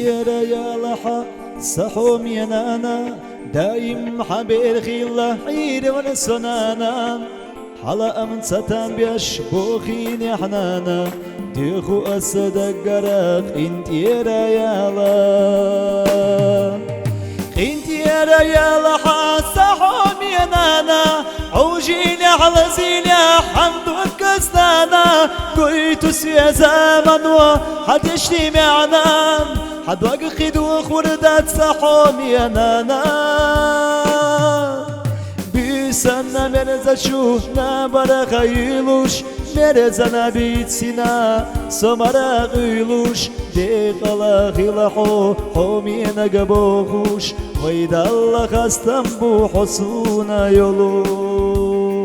يرى يا لحا صحوم ينانا دايم حبير خيلا عير ولا سنانا حلا أمن ستان بيش بوخين حنانا تيخو أسد قرق انت يرى يا لا انت يرى يا لحا صحوم ينانا عوجيني على زيني حمد وكستانا قويتو يا زمن وحتشتي معنا حد وقخد وخوردات صحوم يا نانا بيسانا مرزا شوفنا برا خيلوش مرزانا بيتسينا سمرا غيلوش ديق الله خلحو حومينا قبوخوش ويدا الله خستنبو حصونا يولوش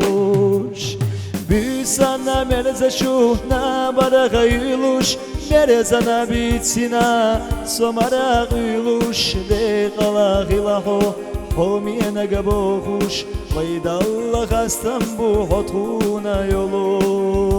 بيسانا مرزا شوفنا برا خيلوش مرزانا بيتسينا سمرا غيلوش ديق الله خلحو حومينا قبوخوش ويدا الله خستنبو حطونا يولوش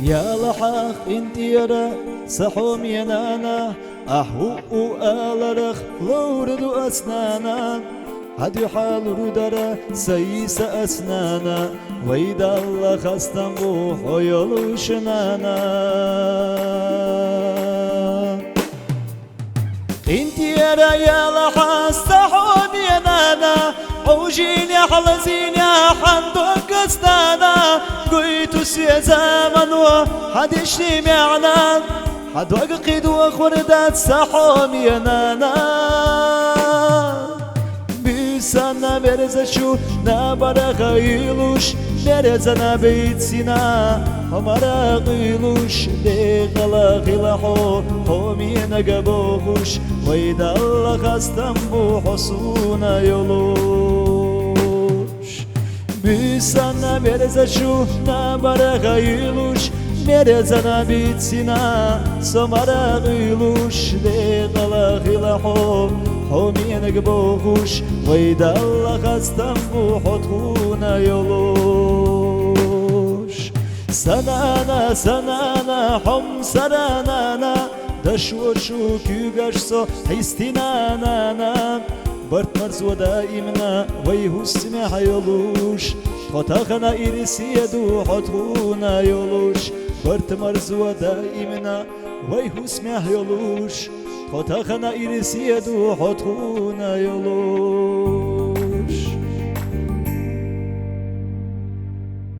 يا لحاخ انت يرى صحوم ينانا أحو آلرخ لورد أسنانا هدي حال ردرا سيس أسنانا ويدا الله خستنبو حيولوشنانا انت يرى يا لحا صحوم ينانا عوجيني حلزيني حندوك أسنانا قويتو يا زمن وحدشتي معنا حد وققد وخوردات صحوم يا نانا بيسانا مرزا شو نابرا غيلوش مرزانا بيتسينا همارا غيلوش ديق الله غلحو حومينا قبوخوش ويدا الله خستنبو حصونا يولوش بيسانا مرزا شو نابرا غيلوش مرزانا بيتسينا سمرا غيلوش ديق الله غلحو حومينا قبوخوش ويدا الله خستنبو حطونا يولوش سنانا سنانا حم سرانانا دشور شو كيوغاشسو حيستينانا برت مرز ودائمنا ويهو السماح يولوش خطاخنا إرسيدو حطونا يولوش برت مرز ودائمنا ويهو السماح يولوش خطاخنا إرسيدو حطونا يولوش